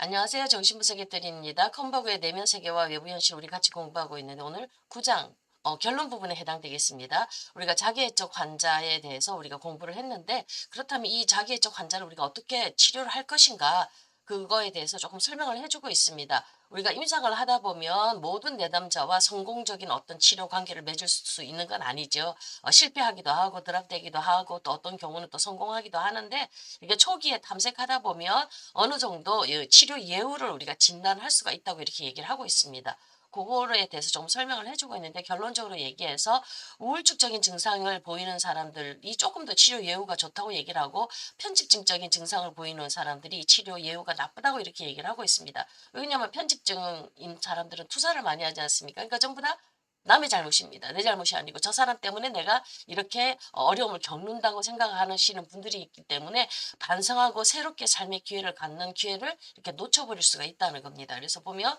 안녕하세요. 정신분석의 들입니다. 컨버그의 내면 세계와 외부 현실 우리 같이 공부하고 있는데 오늘 9장 결론 부분에 해당되겠습니다. 우리가 자기애적 환자에 대해서 우리가 공부를 했는데 그렇다면 이 자기애적 환자를 우리가 어떻게 치료를 할 것인가 그거에 대해서 조금 설명을 해주고 있습니다. 우리가 임상을 하다 보면 모든 내담자와 성공적인 어떤 치료 관계를 맺을 수 있는 건 아니죠. 실패하기도 하고 드랍되기도 하고 또 어떤 경우는 또 성공하기도 하는데 이게 초기에 탐색하다 보면 어느 정도 치료 예후를 우리가 진단할 수가 있다고 이렇게 얘기를 하고 있습니다. 그거에 대해서 좀 설명을 해주고 있는데 결론적으로 얘기해서 우울증적인 증상을 보이는 사람들이 조금 더 치료 예후가 좋다고 얘기를 하고 편집증적인 증상을 보이는 사람들이 치료 예후가 나쁘다고 이렇게 얘기를 하고 있습니다. 왜냐하면 편집증인 사람들은 투사를 많이 하지 않습니까? 그러니까 전부 다 남의 잘못입니다. 내 잘못이 아니고 저 사람 때문에 내가 이렇게 어려움을 겪는다고 생각하시는 분들이 있기 때문에 반성하고 새롭게 삶의 기회를 갖는 기회를 이렇게 놓쳐버릴 수가 있다는 겁니다. 그래서 보면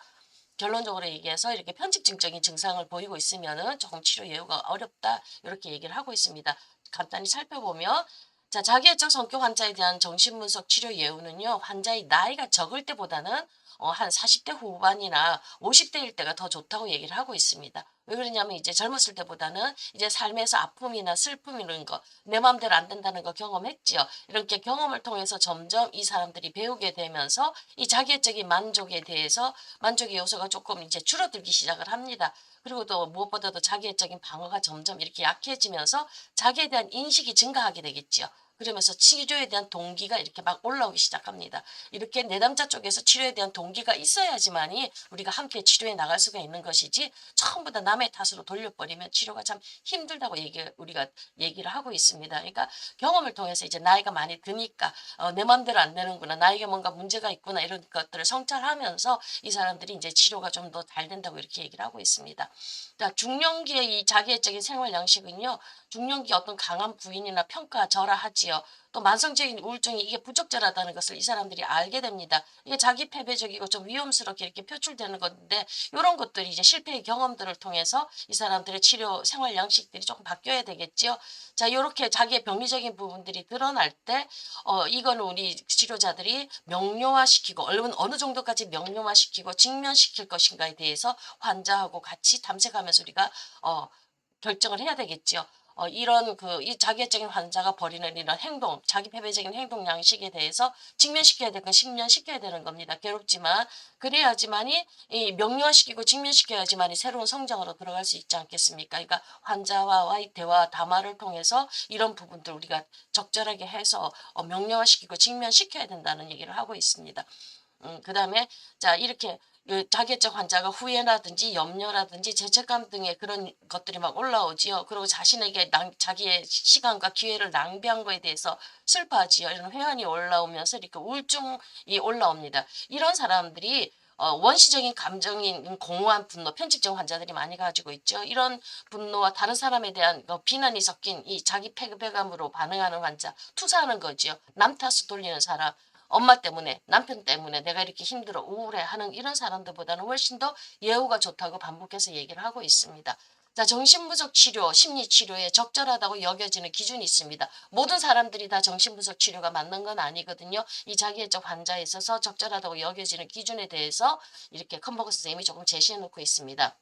결론적으로 얘기해서 이렇게 편집증적인 증상을 보이고 있으면은 조금 치료 예후가 어렵다 이렇게 얘기를 하고 있습니다. 간단히 살펴보면 자, 자기애적 성격 환자에 대한 정신분석 치료 예후는요. 환자의 나이가 적을 때보다는 한 40대 후반이나 50대일 때가 더 좋다고 얘기를 하고 있습니다. 왜 그러냐면 이제 젊었을 때보다는 이제 삶에서 아픔이나 슬픔 이런 거, 내 마음대로 안 된다는 거 경험했지요. 이렇게 경험을 통해서 점점 이 사람들이 배우게 되면서 이 자기애적인 만족에 대해서 만족의 요소가 조금 이제 줄어들기 시작을 합니다. 그리고 또 무엇보다도 자기애적인 방어가 점점 이렇게 약해지면서 자기에 대한 인식이 증가하게 되겠지요. 그러면서 치료에 대한 동기가 이렇게 막 올라오기 시작합니다. 이렇게 내담자 쪽에서 치료에 대한 동기가 있어야지만이 우리가 함께 치료해 나갈 수가 있는 것이지 전부 다 남의 탓으로 돌려버리면 치료가 참 힘들다고 우리가 얘기를 하고 있습니다. 그러니까 경험을 통해서 이제 나이가 많이 드니까 내 마음대로 안 되는구나. 나에게 뭔가 문제가 있구나. 이런 것들을 성찰하면서 이 사람들이 이제 치료가 좀 더 잘 된다고 이렇게 얘기를 하고 있습니다. 그러니까 중년기의 이 자기애적인 생활 양식은요. 중년기 어떤 강한 부인이나 평가절하하지요. 또 만성적인 우울증이 이게 부적절하다는 것을 이 사람들이 알게 됩니다. 이게 자기 패배적이고 좀 위험스럽게 이렇게 표출되는 건데 이런 것들이 이제 실패의 경험들을 통해서 이 사람들의 치료 생활 양식들이 조금 바뀌어야 되겠지요. 자, 이렇게 자기의 병리적인 부분들이 드러날 때 이거는 우리 치료자들이 명료화시키고 어느 정도까지 명료화시키고 직면시킬 것인가에 대해서 환자하고 같이 탐색하면서 우리가 결정을 해야 되겠지요. 이런 이 자기애적인 환자가 벌이는 이런 행동, 자기 패배적인 행동 양식에 대해서 직면시켜야 되건 직면시켜야 되는 겁니다. 괴롭지만 그래야지만이 이 명료화시키고 직면시켜야지만이 새로운 성장으로 들어갈 수 있지 않겠습니까? 그러니까 환자와의 대화, 담화를 통해서 이런 부분들 우리가 적절하게 해서 명료화시키고 직면시켜야 된다는 얘기를 하고 있습니다. 그다음에 자 이렇게 자기애적 환자가 후회라든지 염려라든지 죄책감 등의 그런 것들이 막 올라오지요. 그리고 자신에게 자기의 시간과 기회를 낭비한 거에 대해서 슬퍼하지요. 이런 회한이 올라오면서 이렇게 우울증이 올라옵니다. 이런 사람들이 원시적인 감정인 공허한 분노, 편집증 환자들이 많이 가지고 있죠. 이런 분노와 다른 사람에 대한 비난이 섞인 이 자기 패배감으로 반응하는 환자, 투사하는 거지요. 남 탓을 돌리는 사람. 엄마 때문에 남편 때문에 내가 이렇게 힘들어 우울해하는 이런 사람들보다는 훨씬 더 예후가 좋다고 반복해서 얘기를 하고 있습니다. 자, 정신분석 치료, 심리치료에 적절하다고 여겨지는 기준이 있습니다. 모든 사람들이 다 정신분석 치료가 맞는 건 아니거든요. 이 자기애적 환자에 있어서 적절하다고 여겨지는 기준에 대해서 이렇게 컨버거 선생님이 조금 제시해 놓고 있습니다.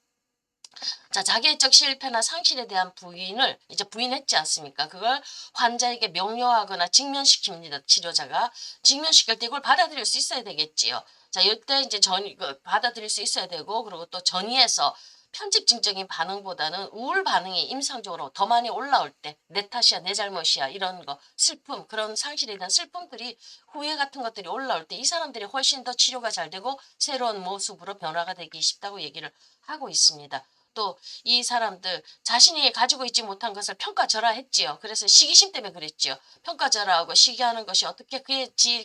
자, 자기애적 실패나 상실에 대한 부인을 이제 부인했지 않습니까? 그걸 환자에게 명료하거나 직면시킵니다. 치료자가. 직면시킬 때 이걸 받아들일 수 있어야 되겠지요. 자, 이때 이제 받아들일 수 있어야 되고, 그리고 또 전이에서 편집증적인 반응보다는 우울 반응이 임상적으로 더 많이 올라올 때, 내 탓이야, 내 잘못이야, 이런 거, 슬픔, 그런 상실에 대한 슬픔들이, 후회 같은 것들이 올라올 때 이 사람들이 훨씬 더 치료가 잘 되고 새로운 모습으로 변화가 되기 쉽다고 얘기를 하고 있습니다. 또 이 사람들 자신이 가지고 있지 못한 것을 평가절하했지요. 그래서 시기심 때문에 그랬지요. 평가절하하고 시기하는 것이 어떻게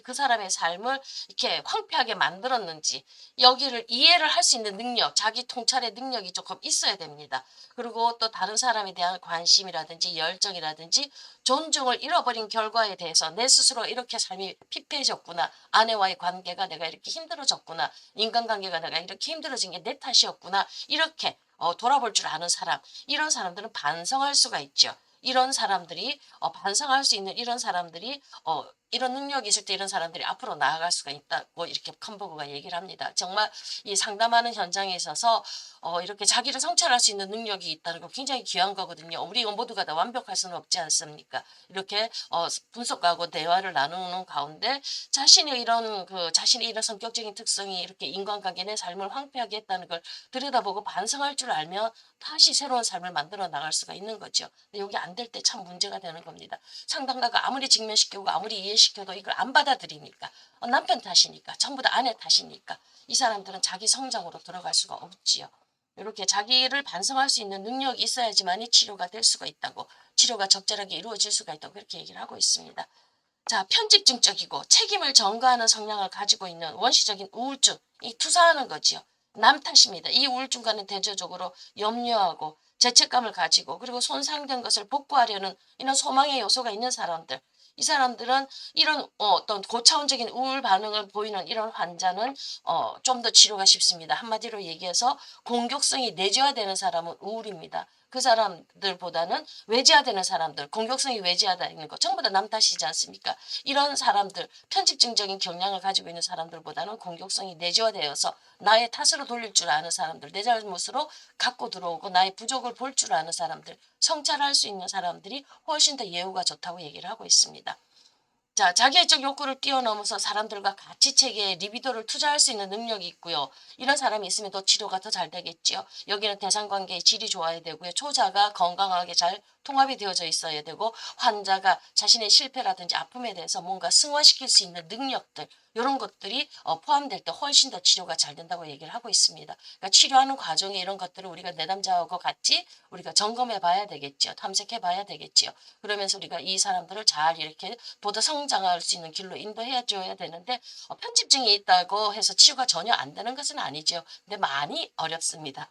그 사람의 삶을 이렇게 황폐하게 만들었는지 여기를 이해를 할 수 있는 능력, 자기 통찰의 능력이 조금 있어야 됩니다. 그리고 또 다른 사람에 대한 관심이라든지 열정이라든지 존중을 잃어버린 결과에 대해서 내 스스로 이렇게 삶이 피폐해졌구나. 아내와의 관계가 내가 이렇게 힘들어졌구나. 인간관계가 내가 이렇게 힘들어진 게 내 탓이었구나. 이렇게 돌아볼 줄 아는 사람, 이런 사람들은 반성할 수가 있죠. 이런 사람들이 반성할 수 있는 이런 사람들이 이런 능력이 있을 때 이런 사람들이 앞으로 나아갈 수가 있다고 이렇게 컴버그가 얘기를 합니다. 정말 이 상담하는 현장에 있어서 이렇게 자기를 성찰할 수 있는 능력이 있다는 거 굉장히 귀한 거거든요. 우리 모두가 다 완벽할 수는 없지 않습니까? 이렇게 분석하고 대화를 나누는 가운데 자신의 이런 성격적인 특성이 이렇게 인간관계 내 삶을 황폐하게 했다는 걸 들여다보고 반성할 줄 알면 다시 새로운 삶을 만들어 나갈 수가 있는 거죠. 근데 여기 안 될 때 참 문제가 되는 겁니다. 상담가가 아무리 직면시키고 아무리 이해시켜도 이걸 안 받아들이니까 남편 탓이니까 전부 다 아내 탓이니까 이 사람들은 자기 성장으로 들어갈 수가 없지요. 이렇게 자기를 반성할 수 있는 능력이 있어야지만이 치료가 될 수가 있다고 치료가 적절하게 이루어질 수가 있다고 그렇게 얘기를 하고 있습니다. 자, 편집증적이고 책임을 전가하는 성향을 가지고 있는 원시적인 우울증, 이 투사하는 거지요. 남 탓입니다. 이 우울증과는 대조적으로 염려하고 죄책감을 가지고 그리고 손상된 것을 복구하려는 이런 소망의 요소가 있는 사람들. 이 사람들은 이런 어떤 고차원적인 우울 반응을 보이는 이런 환자는 좀 더 치료가 쉽습니다. 한마디로 얘기해서 공격성이 내재화되는 사람은 우울입니다. 그 사람들보다는 외재화되는 사람들, 공격성이 외재화되는 거 전부 다 남 탓이지 않습니까? 이런 사람들, 편집증적인 경향을 가지고 있는 사람들보다는 공격성이 내재화되어서 나의 탓으로 돌릴 줄 아는 사람들, 내 잘못으로 갖고 들어오고 나의 부족을 볼 줄 아는 사람들, 성찰할 수 있는 사람들이 훨씬 더 예후가 좋다고 얘기를 하고 있습니다. 자, 자기애적 욕구를 뛰어넘어서 사람들과 가치 체계에 리비도를 투자할 수 있는 능력이 있고요. 이런 사람이 있으면 더 치료가 더 잘 되겠지요. 여기는 대상관계의 질이 좋아야 되고요. 초자가 건강하게 잘 통합이 되어져 있어야 되고 환자가 자신의 실패라든지 아픔에 대해서 뭔가 승화시킬 수 있는 능력들 이런 것들이 포함될 때 훨씬 더 치료가 잘 된다고 얘기를 하고 있습니다. 그러니까 치료하는 과정에 이런 것들을 우리가 내담자하고 같이 우리가 점검해 봐야 되겠죠. 탐색해 봐야 되겠죠. 그러면서 우리가 이 사람들을 잘 이렇게 보다 성장할 수 있는 길로 인도해 줘야 되는데 편집증이 있다고 해서 치유가 전혀 안 되는 것은 아니죠. 근데 많이 어렵습니다.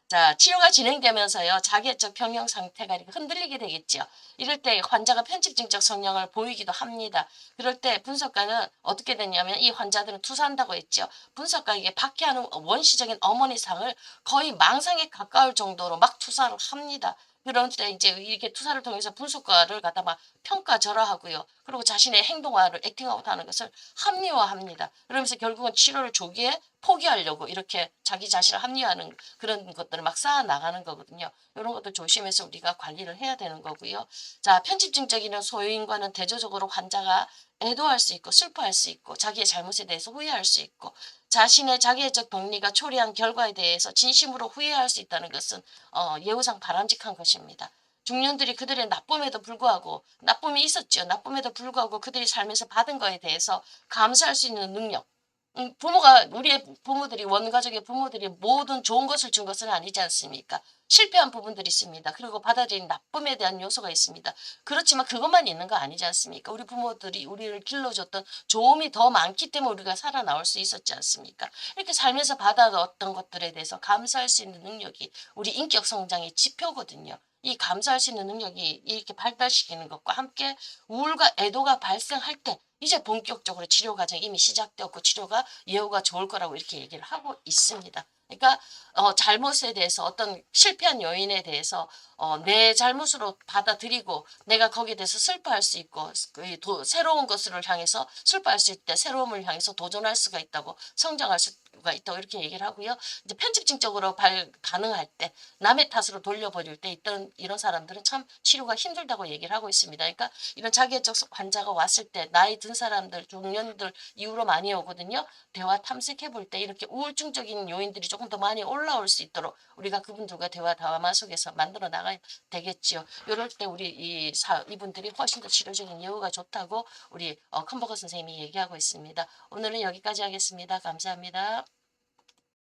자, 치료가 진행되면서요, 자기애적 평형 상태가 이렇게 흔들리게 되겠죠. 이럴 때 환자가 편집증적 성향을 보이기도 합니다. 그럴 때 분석가는 어떻게 되냐면 이 환자들은 투사한다고 했죠. 분석가에게 박해하는 원시적인 어머니상을 거의 망상에 가까울 정도로 막 투사를 합니다. 그런 때 이제 이렇게 투사를 통해서 분석가를 갖다 막 평가절하하고요. 그리고 자신의 행동화를 액팅아웃 하는 것을 합리화합니다. 그러면서 결국은 치료를 조기에 포기하려고 이렇게 자기 자신을 합리화하는 그런 것들을 막 쌓아 나가는 거거든요. 이런 것도 조심해서 우리가 관리를 해야 되는 거고요. 자, 편집증적인 소유인과는 대조적으로 환자가 애도할 수 있고 슬퍼할 수 있고 자기의 잘못에 대해서 후회할 수 있고 자신의 자기애적 동리가 초래한 결과에 대해서 진심으로 후회할 수 있다는 것은 예우상 바람직한 것입니다. 중년들이 그들의 나쁨에도 불구하고 나쁨이 있었죠. 나쁨에도 불구하고 그들이 살면서 받은 거에 대해서 감사할 수 있는 능력. 우리의 부모들이, 원가족의 부모들이 모든 좋은 것을 준 것은 아니지 않습니까? 실패한 부분들이 있습니다. 그리고 받아들인 나쁨에 대한 요소가 있습니다. 그렇지만 그것만 있는 거 아니지 않습니까? 우리 부모들이 우리를 길러줬던 좋음이 더 많기 때문에 우리가 살아나올 수 있었지 않습니까? 이렇게 살면서 받아왔던 것들에 대해서 감사할 수 있는 능력이 우리 인격 성장의 지표거든요. 이 감사할 수 있는 능력이 이렇게 발달시키는 것과 함께 우울과 애도가 발생할 때 이제 본격적으로 치료 과정이 이미 시작되었고 치료가 예후가 좋을 거라고 이렇게 얘기를 하고 있습니다. 그러니까 잘못에 대해서 어떤 실패한 요인에 대해서 내 잘못으로 받아들이고 내가 거기에 대해서 슬퍼할 수 있고 새로운 것을 향해서 슬퍼할 수 있을 때 새로움을 향해서 도전할 수가 있다고 성장할 수가 있다고 이렇게 얘기를 하고요. 이제 편집증적으로 반응할 때 남의 탓으로 돌려버릴 때 이런 사람들은 참 치료가 힘들다고 얘기를 하고 있습니다. 그러니까 이런 자기애적 환자가 왔을 때 나이 든 사람들, 중년들 이후로 많이 오거든요. 대화 탐색해 볼 때 이렇게 우울증적인 요인들이 조금 더 많이 올라올 수 있도록 우리가 그분들과 대화 담화 속에서 만들어 나가야 되겠지요. 이럴 때 이분들이 훨씬 더 치료적인 예후가 좋다고 우리 컴버거 선생님이 얘기하고 있습니다. 오늘은 여기까지 하겠습니다. 감사합니다.